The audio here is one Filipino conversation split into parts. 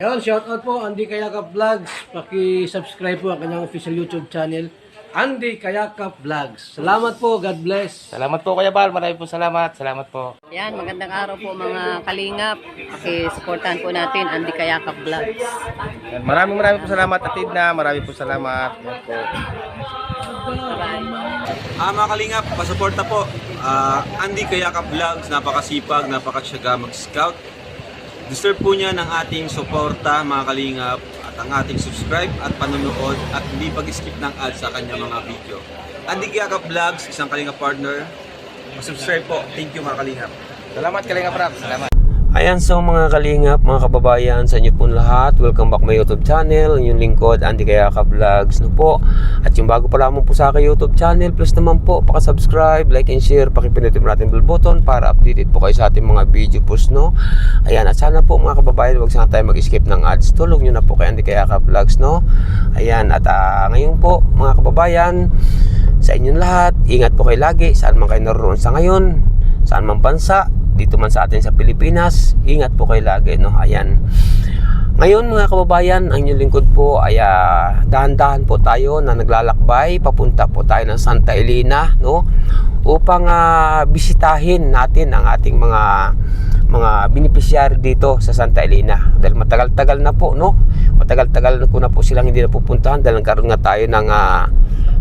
Ayun, shoutout po Andy Kayakap Vlogs. Paki-subscribe po ang kanyang official YouTube channel, Andy Kayakap Vlogs. Salamat po, God bless. Salamat po Kuya Bal, maraming po salamat. Salamat po. Yan, magandang araw po mga kalingap. Paki-supportahan po natin Andy Kayakap Vlogs. Yan, maraming po salamat Atid na, maraming po salamat. Yan po. Mga kalingap, pasuporta po. Andy Kayakap Vlogs, napakasipag, napakasyaga mag-scout. Deserve po niya ng ating suporta mga kalingap at ang ating subscribe at panonood at hindi pag-skip ng ads sa kanya mga video. Andy Kayakap Vlogs, isang kalingap partner. Subscribe po. Thank you mga kalingap. Salamat Kalingap Rap, salamat. Ayan, so mga kalingap, mga kababayan, sa inyo po lahat, welcome back my YouTube channel, yung lingkod, Andy Kayakap Vlogs, no po. At yung bago pa lamang po sa aking YouTube channel, please naman po, paka-subscribe, like and share, pakipinutin mo natin bell button para updated po kayo sa ating mga video post, no. Ayan, at sana po mga kababayan, huwag sana tayo mag-skip ng ads, tulog nyo na po kay Andy Kayakap Vlogs, no. Ayan, at ngayon po, mga kababayan, sa inyong lahat, ingat po kayo lagi, saan man kayo naroon sa ngayon, saan man bansa, dito man sa atin sa Pilipinas, ingat po kayo lagi, no. Ayan. Ngayon mga kababayan, ang inyong lingkod po ay dahan-dahan po tayo na naglalakbay, papunta po tayo ng Santa Elena, no, upang bisitahin natin ang ating mga beneficiary dito sa Santa Elena. Dahil matagal-tagal na po, no. Matagal-tagal ko na po silang hindi napupuntahan dahil nagkaroon nga tayo ng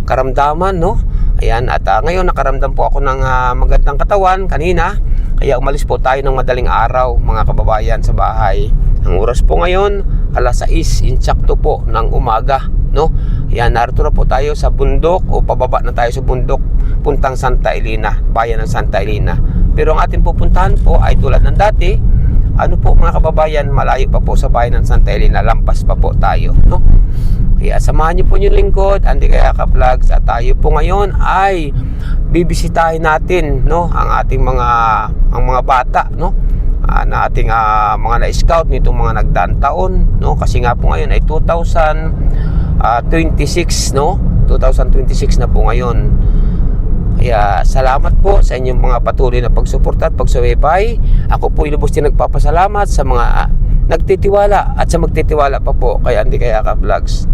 karamdaman, no. Ayan, at ngayon nakaramdam po ako ng magandang katawan kanina. Kaya umalis po tayo ng madaling araw mga kababayan sa bahay. Ang oras po ngayon, alas 6 insakto po ng umaga, no? Yan, narito na po tayo sa bundok o pababa na tayo sa bundok puntang Santa Elena, bayan ng Santa Elena. Pero ang ating pupuntahan po ay tulad ng dati, ano po mga kababayan, malayo pa po sa bayan ng Santa Elena, lampas pa po tayo, no? Kaya samahan niyo po yung lingkod, Andy Kayakap Vlogs, at tayo po ngayon ay bibisitahin natin, no, ang ating mga bata, no, na ating mga na-scout nitong mga nagdaang taon, no, kasi nga po ngayon ay 2026, no, 2026 na po ngayon. Kaya salamat po sa inyong mga patuloy na pagsuporta at pagsubaybay. Ako po lubos din nagpapasalamat sa mga nagtitiwala at sa magtitiwala pa po kay Andy Kayakap Vlogs.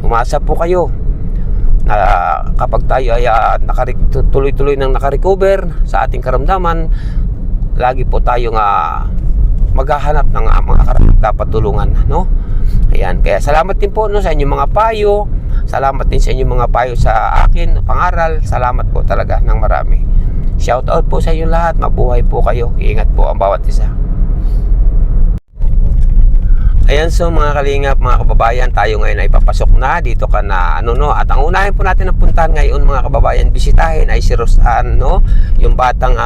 Umasa po kayo na kapag tayo ay tuloy-tuloy nang nakarecover sa ating karamdaman, lagi po tayong maghahanap ng mga dapat tulungan, no? Ayan, kaya salamat din po, no, sa inyong mga payo. Salamat din sa inyong mga payo sa akin, pangaral. Salamat po talaga ng marami. Shout out po sa inyong lahat. Mabuhay po kayo. Iingat po ang bawat isa. Ayan, so mga kalingap, mga kababayan, tayo ngayon ay papasok na dito ka na at ang unahin po natin na puntahan ngayon mga kababayan, bisitahin ay si Rosan, no, yung batang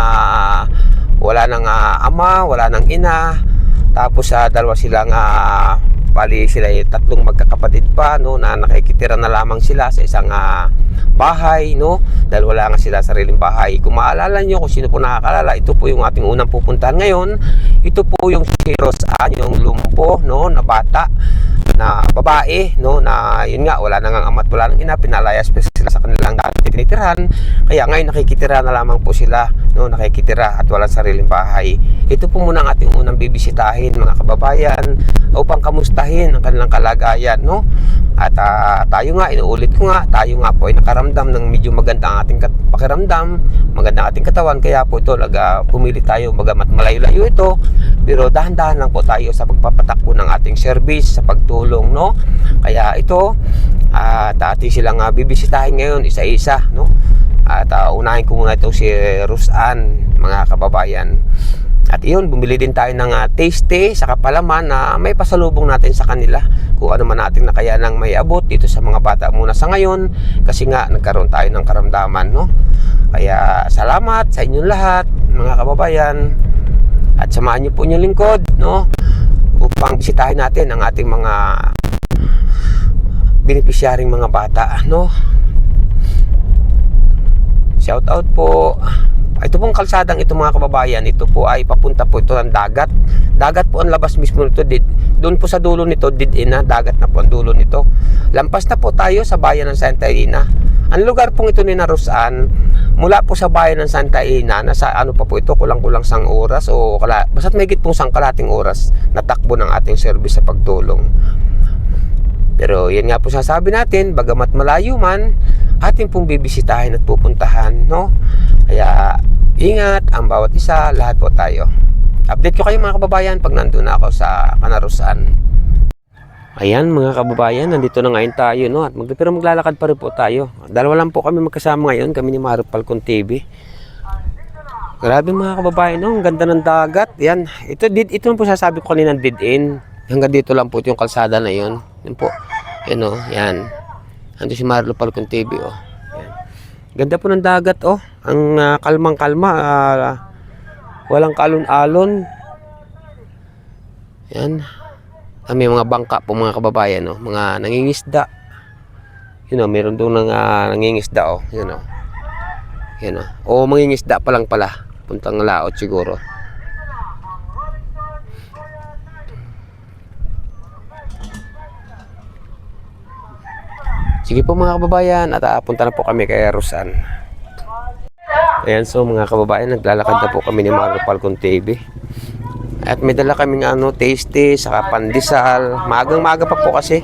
wala nang ama, wala nang ina, tapos dalawa silang bali sila ay tatlong magkakapatid pa, no, na nakikitira na lamang sila sa isang bahay, no, dahil wala nga sila sariling bahay. Kung maalala nyo, kung sino po nakakalala, ito po yung ating unang pupuntahan ngayon. Ito po yung si Rosan, yung lumpo, no, na bata, na babae, no, na yun nga, wala nang ama at wala nang ina, pinalayas pa sila sa kanilang dati tinitirahan. Kaya ngayon nakikitira na lamang po sila, no, nakikitira at walang sariling bahay. Ito po muna ang ating unang bibisitahin mga kababayan upang kamustahin ang kanilang kalagayan, no. At tayo nga, inuulit ko nga, tayo nga po ay nakaramdam ng medyo maganda ang ating pakiramdam, maganda ang ating katawan. Kaya po ito, pumili tayo, bagamat malayo-layo ito, pero dahan-dahan lang po tayo sa pagpapatakbo ng ating service, sa pagtulong, no. Kaya ito, ating silang bibisitahin ngayon isa-isa, no. At unahin ko muna ito si Rosan, mga kababayan. At iyon, bumili din tayo ng taste sa kapalaman na may pasalubong natin sa kanila. Kung ano man natin na kaya nang may abot dito sa mga bata muna sa ngayon. Kasi nga, nagkaroon tayo ng karamdaman, no? Kaya salamat sa inyong lahat, mga kababayan. At samahan niyo po inyong lingkod, no? Upang bisitahin natin ang ating mga beneficiaryong mga bata, no? Shout out po. Ito pong kalsadang ito mga kababayan, ito po ay papunta po ito ng dagat. Dagat po ang labas mismo nito. Doon po sa dulo nito, dagat na po ang dulo nito. Lampas na po tayo sa bayan ng Santa Elena. Ang lugar pong ito ni Narusan, mula po sa bayan ng Santa Ina, nasa ano pa po ito, kulang-kulang 1 oras o basta't may pong 1 oras na takbo ng ating service sa pagtulong. Pero yan nga po sasabi natin, bagamat malayo man, ating pong bibisitahin at pupuntahan, no? Kaya ingat ang bawat isa, lahat po tayo. Update ko kayo mga kababayan pag nandun na ako sa Canarusan. Ayan mga kababayan, nandito na ngayon tayo, no? Pero maglalakad pa rin po tayo. Dalawa lang po kami magkasama ngayon, kami ni Maro Falcon TV. Grabe mga kababayan, no? Ang ganda ng dagat. Yan, ito po sasabi ko kanina, dead end. Hanggang dito lang po yung kalsada na yun. Yan po. Yan o, yan. Ando si Maro Falcon TV, oh. Yan. Ganda po ng dagat, oh. Ang kalmang-kalma, walang kalon-alon. Yan. May mga bangka po mga kababayan, no? Mga nangingisda. Yun o, meron doon ng nangingisda, oh. Yun o. Yan o. O, mangingisda pa lang pala. Puntang laot siguro. Sige po mga kababayan, at punta na po kami kay Rosan. Ayan, so mga kababayan, naglalakad na po kami ni Maro Falcon TV. At may dala kaming tasty, saka pandesal. Magang-maga pa po kasi.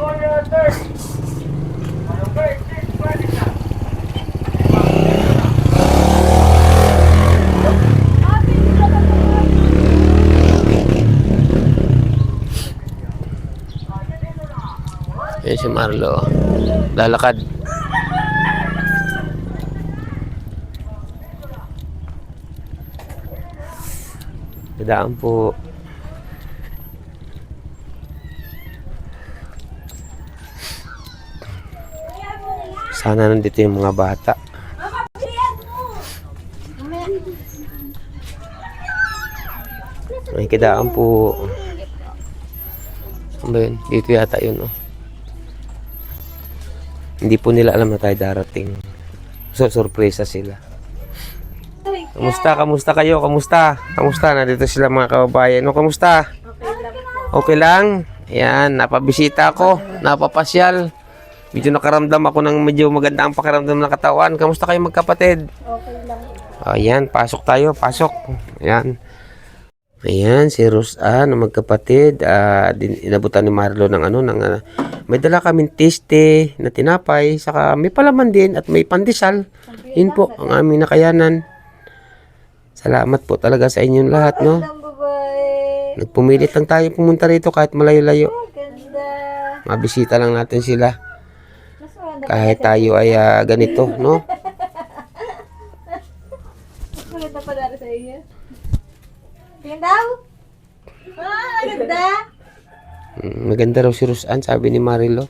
Ayan si Marlo, lalakad. Dadaan po. Sana nandito yung mga bata. May kidaan po. Ano ba yun? Dito yata yun, oh. Hindi po nila alam na tayo darating. So, sorpresa sila. Kamusta kayo? Kamusta? Nandito sila mga kababayan. No, kamusta? Okay lang? Ayan, napabisita ako. Napapasyal. Medyo nakaramdam ako ng medyo maganda ang pakiramdam ng katawan. Kamusta kayo magkapatid? Okay lang. Ayan, pasok tayo. Pasok. Ayan. Ayan, si Rosan na magkapatid. Inabutan ni Marlo ng may dala kaming tiste na tinapay, saka may palaman din at may pandesal. Yun po ang aming nakayanan. Salamat po talaga sa inyong lahat, no? Nagpumilit lang tayo pumunta rito kahit malayo-layo. Mabisita lang natin sila. Kahit tayo ay ganito, no? Maganda pa dara sa iyo. Tingnan daw. Maganda. Maganda raw si Rosan, sabi ni Marilo.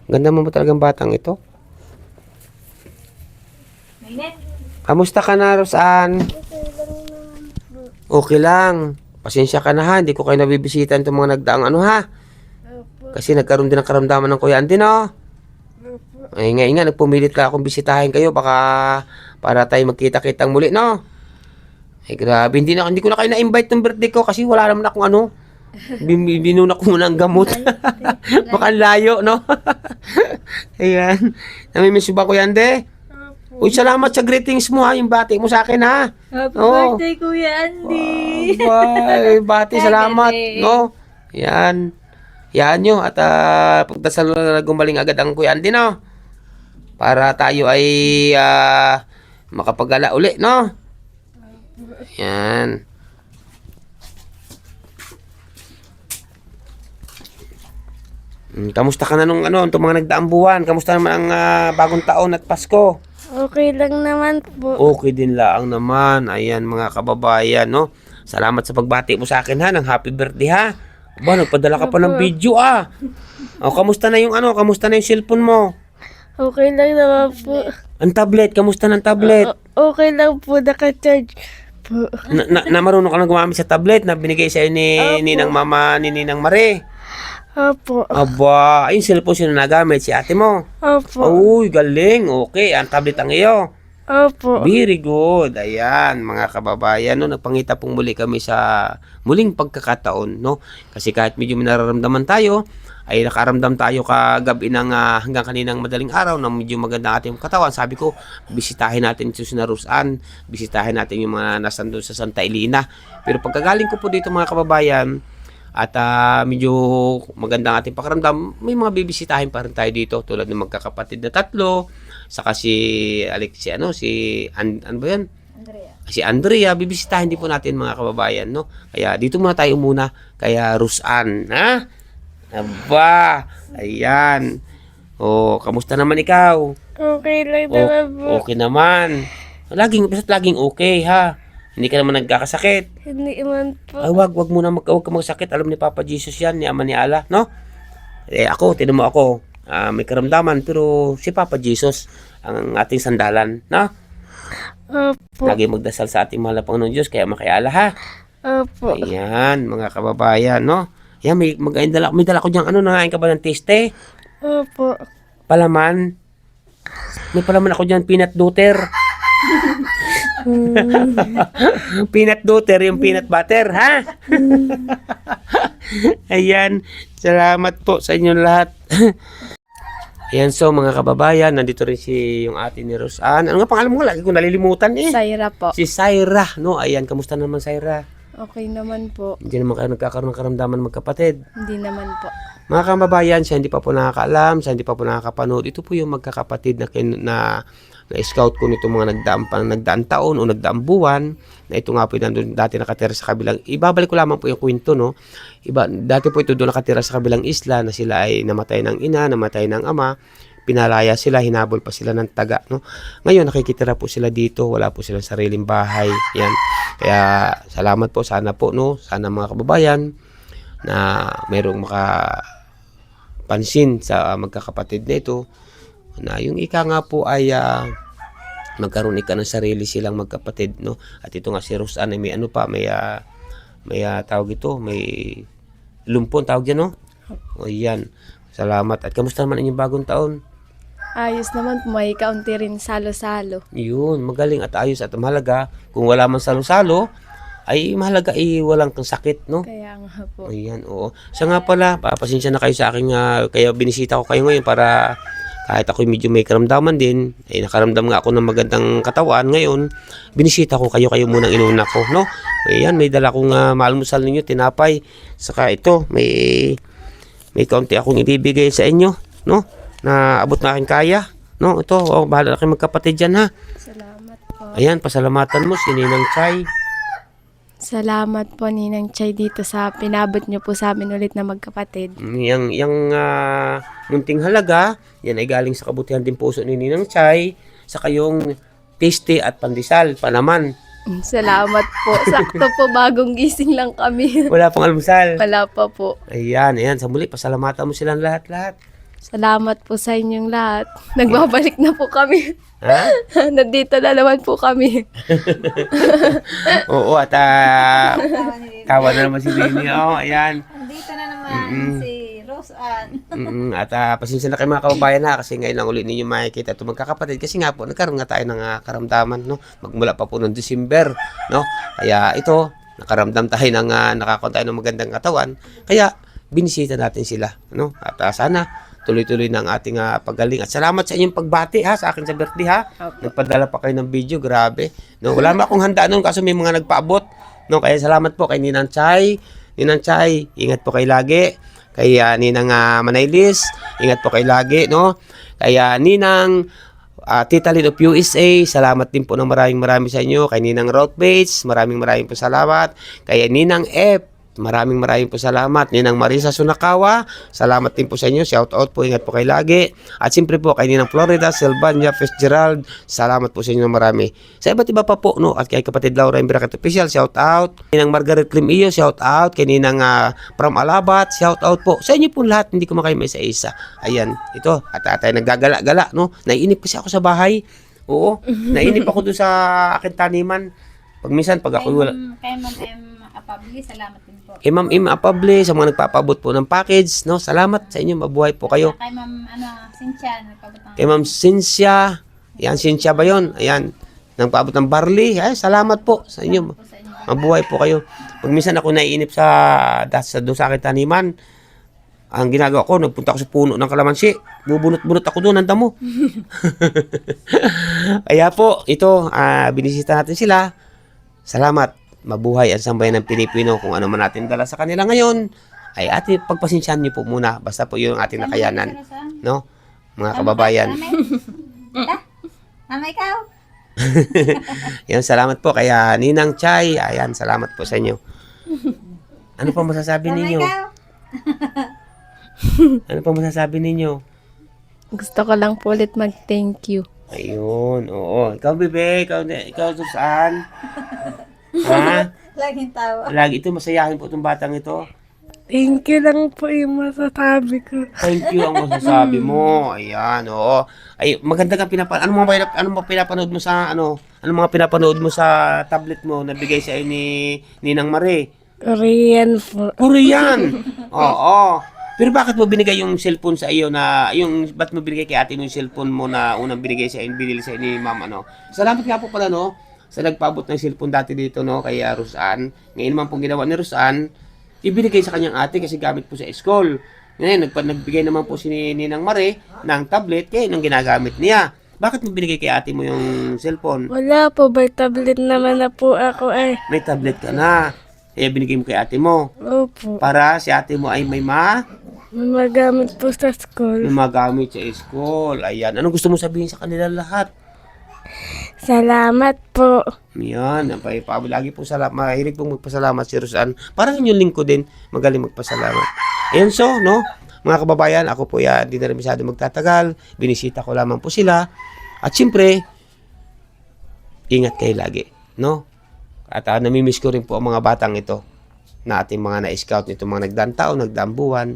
Ganda mo ba talagang batang ito? Mainit. Kamusta ka na, Rosan? Okay lang. Pasensya ka na ha, hindi ko kayo nabibisitan itong mga nagdaang ha. Kasi nagkaroon din ng karamdaman ng Kuya Andy, no? Ay nga, nagpumilit ka akong bisitahin kayo, baka para tayo magkita-kitang muli, no? Ay grabe, hindi ko na kayo na-invite ng birthday ko kasi wala naman akong binuna ko muna ang gamot. Baka layo, no? Ayan. Namimiss mo ba, Kuya Andy? Uy, salamat sa greetings mo ha, yung bati mo sa akin ha. Happy birthday, Kuya Andy. Bye, bati, salamat, no? Yan. Yan nyo, at pagdasal na gumaling agad ang Kuya Andy, no? Para tayo ay makapagala uli, no? Yan. Kamusta ka na nung itong mga nagdaang buwan? Kamusta naman ang bagong taon at Pasko? Okay lang naman po. Okay din lang naman. Ayan mga kababayan, no? Salamat sa pagbati mo sa akin ha, ng happy birthday ha. Ba, nagpadala ka pa ng video O, kamusta na yung kamusta na yung cellphone mo? Okay lang naman po. Ang tablet, kamusta ng tablet? Okay lang po, naka-charge po. Marunong ka na gumamit sa tablet na binigay sa'yo ni Ninang Mama, ni Ninang Mare? Opo. Aba, yung cellphone sino nagamit? Si ate mo? Opo. Uy, galing. Okay, ang tablet ang iyo. Opo. Very good. Ayan, mga kababayan, no, nagpangita pong muli kami sa muling pagkakataon, no? Kasi kahit medyo may nararamdaman tayo, ay nakaramdam tayo kagabi ng hanggang kaninang madaling araw na medyo maganda ating katawan. Sabi ko, bisitahin natin ito si Narusan, bisitahin natin yung mga nasandun sa Santa Elena. Pero pagkagaling ko po dito mga kababayan, at medyo maganda ang ating pakiramdam, may mga bibisitahin pa rin tayo dito tulad ng magkakapatid na tatlo, saka si ano ba yan? Si Andrea, bibisitahin din po natin mga kababayan, no? Kaya dito muna tayo kaya Rusan, ha? Aba, ayan. O, kamusta naman ikaw? Okay lang naman po. Okay naman. Laging okay, ha? Hindi ka naman nagkakasakit. Hindi man po. Ay, wag ka magsakit. Alam ni Papa Jesus yan, ni Ama ni Allah, no? Ako, tinan mo ako. May karamdaman, pero si Papa Jesus ang ating sandalan, no? Opo. Lagi magdasal sa ating mahal na Panginoon Diyos, kaya makiala, ha? Opo. Ayan, mga kababayan, no? Ayan, may dala ko dyan. Ano, nangain ka ba ng teste? Opo. Palaman? May palaman ako dyan, peanut butter. Peanut butter, yung peanut butter, ha? Ayan, salamat po sa inyong lahat. Ayan, so mga kababayan, nandito rin yung ate ni Rosan. Ano nga pangalan mo? Lagi ko nalilimutan eh. Saira po. Si Saira, no? Ayan, kamusta naman Saira? Okay naman po. Hindi naman kayo nagkakaroon ng karamdaman magkapatid. Hindi naman po. Mga kababayan, siya hindi pa po nakakaalam, siya hindi pa po nakakapanood. Ito po yung magkakapatid na scout ko nito mga nagdaang taon o nagdaang buwan. Na ito nga po yung nandun dati nakatira sa kabilang. Ibabalik ko lamang po yung kwento, no? Dati po ito doon nakatira sa kabilang isla na sila ay namatay ng ina, namatay ng ama. Pinalaya sila, hinabol pa sila ng taga, no? Ngayon nakikitira po sila dito, wala po silang sariling bahay. Yan. Kaya salamat po, sana po, no? Sana mga kababayan na mayroong makapansin sa magkakapatid na ito na yung ika nga po ay magkaroon ika ng sarili silang magkapatid, no? At ito nga si Rosan ay may ano pa, may tawag ito, may lumpon tawag yan, no? O yan. Salamat. At kamusta naman inyong bagong taon? Ayos naman po, may kaunti rin salo-salo. Yun, magaling at ayos at mahalaga. Kung wala man salo-salo, ay mahalaga ay walang kang sakit, no? Kaya nga po. Ayan, oo. Siya nga pala, pasensya na kayo sa akin kaya binisita ko kayo ngayon para kahit ako medyo may karamdaman din, ay nakaramdam nga ako ng magandang katawan ngayon, binisita ko kayo munang inuna ko, no? Ayan, may dala kong maalmusal ninyo, tinapay, saka ito, may kaunti akong ibibigay sa inyo, no? Na abot na aking kaya, no? Ito, bahala na kayo magkapatid dyan, ha? Salamat po. Ayan, pasalamatan mo si Ninang Chay. Salamat po, Ninang Chay, dito sa pinabot niyo po sa amin ulit na magkapatid. Yung munting halaga, yan ay galing sa kabutihan din puso ni Ninang Chay, sa kayong tasty at pandesal, panaman. Salamat po. Sakto po, bagong gising lang kami. Wala pang almusal. Wala pa po. Ayan, sa muli, pasalamatan mo silang lahat-lahat. Salamat po sa inyong lahat. Nagbabalik na po kami. Ha? Nandito na naman po kami. Oo, at tawa na naman si Rini. Oh, ayan. Dito na naman si Rosan. At pasensya na kayo mga kababayan ha, kasi ngayon lang ulit ninyo makikita ito magkakapatid. Kasi nga po, nagkaroon nga tayo ng karamdaman, no? Magmula pa po noong December, no? Kaya ito, nakaramdam tayo nakakuha tayo ng magandang katawan. Kaya, binisita natin sila, no? At sana, tuloy-tuloy ng ating paggaling. At salamat sa inyong pagbati ha, sa akin sa birthday ha. Okay. Nagpadala pa kayo ng video, grabe. No, wala naman akong handa noon kasi may mga nagpaabot. No, kaya salamat po kay Ninang Chay. Ninang Chay, ingat po kayo lagi. Kay Ninang Manaylis, ingat po kayo lagi, no? Kaya Ninang Tita Lynn of USA, salamat din po ng maraming sa inyo. Kay Ninang Rothbates, maraming po salamat. Kay Ninang F, maraming po salamat. Ninang Marisa Sunakawa, salamat din po sa inyo. Shout out po, ingat po kayo lagi. At siyempre po kay Ninang Florida, Silvania Fitzgerald, salamat po sa inyo ng marami. Sa iba't iba pa po, no? At kay kapatid Laura Imbiracat Official, shout out. Ninang Margaret Climillo, shout out. Kay Ninang from Alabat, shout out po. Sa inyo po lahat, hindi ko makayo may isa-isa. Ayan, ito. At tayo naggagala-gala, no? Naiinip kasi ako sa bahay. Oo, naiinip ako doon sa aking taniman. Pag ako wala. Kay Ma'am M. Apabli, salamat din po. Kay Ma'am Im Apable, sa mga nagpapabot po ng package, no? Salamat sa inyo, mabuhay po kayo. Kay Ma'am Cynthia, nagpabot Kay Ma'am Cynthia, yan, Cynthia ba yun? Ayan, nagpaabot ng barley. Ay, salamat po sa inyo. Mabuhay po kayo. Pag minsan ako naiinip doon sa aking taniman, ang ginagawa ko, nagpunta ako sa puno ng kalamansi. Bubunot-bunot ako doon, ang damo. Kaya po, ito, binisita natin sila. Salamat. Mabuhay ang sambayan ng Pilipino. Kung ano man natin dala sa kanila ngayon, ay ating pagpasensyahan niyo po muna. Basta po yung ating nakayanan. No? Mga kababayan. Mama, ikaw? Yan, salamat po. Kaya Ninang Chay, ayan, salamat po sa inyo. Ano pa masasabi Mama, ninyo? ikaw? Ano pa masasabi ninyo? Gusto ko lang po ulit mag-thank you. Ayun, oo. Ikaw, bebe, ikaw saan? Ha? Laging tawa. Lagi ito, masayahin po itong batang ito. Thank you lang po yung masasabi ko. Thank you ang masasabi mo. Ayan, oo. Ay, maganda kang ano mga pinapanood mo sa mga pinapanood mo sa tablet mo na bigay sa ni Ninang Mare? Korean po. Korean. Oo. Pero bakit mo binigay yung cellphone sa iyo ba't mo binigay kay ate yung cellphone mo na unang binigay sa binili sa ni ma'am Salamat nga po pala sa nagpaabot ng cellphone dati dito kay Rosan. Ngayon naman pong ginawa ni Rosan, ibinigay sa kanyang ate kasi gamit po sa school. Ngayon, nagbigay naman po si Ninang Mare ng tablet, kaya nang ginagamit niya. Bakit mo binigay kay ate mo yung cellphone? Wala po, may tablet naman na po ako ay. May tablet ka na. Kaya binigay mo kay ate mo. Opo. Para si ate mo ay may Magamit po sa school. magamit sa school. Ayan. Anong gusto mo sabihin sa kanila lahat? Salamat po. Yan. Lagi po mahilig pong magpasalamat si Rosan. Parang yung lingko din, magaling magpasalamat. Ayan mga kababayan, ako po hindi na rin masyado magtatagal. Binisita ko lamang po sila. At siyempre, ingat kayo lagi. At namimiss ko rin po ang mga batang ito na ating mga na-scout nito, mga nagdaang taon, nagdaang buwan.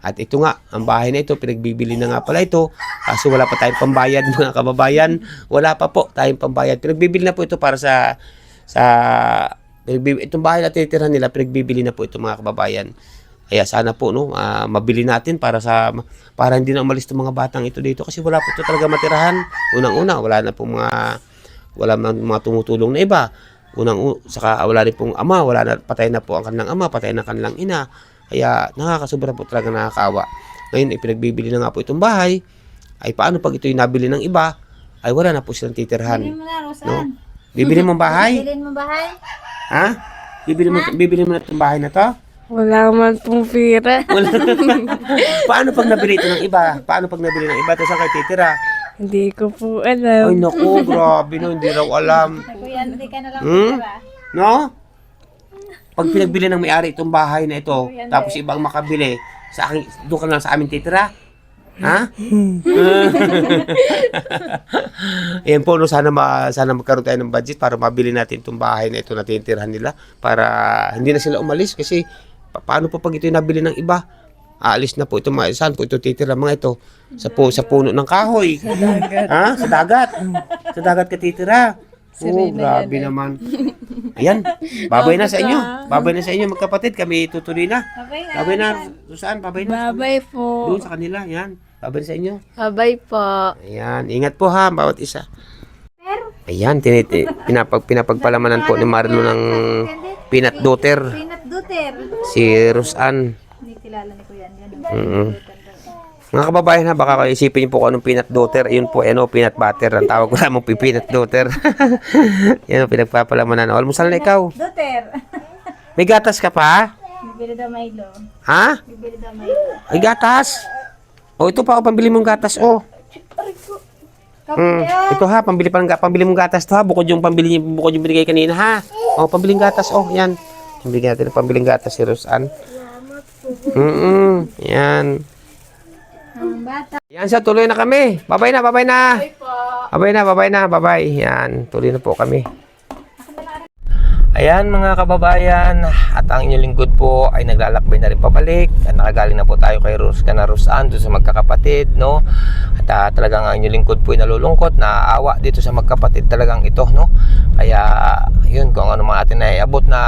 At ito nga, ang bahay na ito, pinagbibili na nga pala ito. Kaso wala pa tayong pambayad mga kababayan. Wala pa po tayong pambayad. Pinagbibili na po ito para itong bahay na titirahan nila, pinagbibili na po ito mga kababayan. Kaya sana po mabili natin para hindi na umalis itong mga batang ito dito kasi wala po ito talaga matirahan. Unang-una, wala na mga tumutulong na iba. Saka wala rin pong ama, patay na po ang kanilang ama, patay na kanilang ina. Kaya nakakasobra po talaga, nakakaawa. Ngayon, pinagbibili na nga po itong bahay. Ay paano pag ito'y nabili ng iba, ay wala na po silang titirhan. Bilhin mo na, Rosan. Bibili mo bahay? Bilhin mo bahay? Ha? Bibili mo na itong bahay na to? Wala man pong pira. Paano pag nabili ito ng iba? Ito saan kayo titira? Hindi ko po Ay alam. naku, grabe hindi raw alam. Kuya, hindi ka na lang Hmm? tira. No? Pag pinagbili ng may-ari itong bahay na ito, tapos ibang makabili, doon ka lang sa amin titira? Ha? Ayan po, sana magkaroon tayo ng budget para mabili natin itong bahay na ito na tinitirahan nila para hindi na sila umalis kasi paano po pag ito nabili ng iba? Aalis na po ito, saan po ito titira mga ito? Sa puno ng kahoy. Ha? Sa dagat. Sa dagat ka titira. Grabe naman. Ayan, babay na sa inyo. Babay na sa inyo magkapatid. Kami tutuloy na. Babay na. Saan? Babay na. Bye-bye po. Doon sa kanila. Yan. Babay na sa inyo. Bye-bye po. Ayan. Ingat po ha, bawat isa. Ayan, pinapagpalamanan po ni Marlo ng peanut butter. Peanut butter. Si Rosan. Hindi kilala ni Kuya. Mga kababayan ha, baka isipin niyo po kung anong peanut butter. Yun po, peanut butter. Ang tawag ko lamang po peanut butter. Yan, pinagpapalamanan. Almusal na ikaw. Butter. May gatas ka pa? Bibili daw Milo. Ha? Bibili daw Milo. Ay, gatas. Ito pa, pambili mong gatas, Ito ha, pambili mong gatas to ha. Bukod yung binigay kanina ha. Pambiling gatas, yan. Bigyan natin ng pambiling gatas si Rosan. Yan. Bata. Yan siya, tuloy na kami. Babay na. Babay. Yan, tuloy na po kami. Ayan mga kababayan, at ang inyong lingkod po ay naglalakbay na rin pabalik. Nakagaling na po tayo kay Rosan doon sa magkakapatid, At talagang ang inyong lingkod po ay nalulungkot, naaawa dito sa magkapatid talagang ito, Kaya yun, kung ano mga atin na iabot na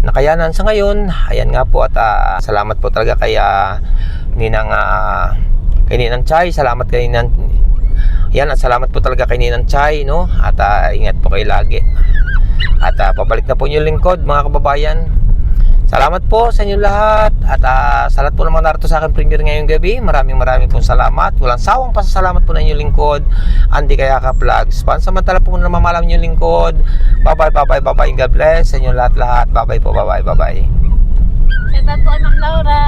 nakayanan sa ngayon, ayan nga po. At salamat po talaga kay Ninang Chay. Salamat kay Ninang. Yan, at salamat po talaga kay Ninang Chay, At ingat po kayo lagi. At pabalik na po yung lingkod mga kababayan. Salamat po sa inyong lahat. At sa lahat po naman narito sa aking premiere ngayong gabi, maraming pong salamat. Walang sawang pasasalamat po na inyong lingkod, Andy Kayaka Vlogs. Pansamantala po muna mamalam inyong lingkod. Bye-bye. God bless sa inyong lahat. Bye-bye po. Bye-bye. Shout out po kay Ma'am Laura.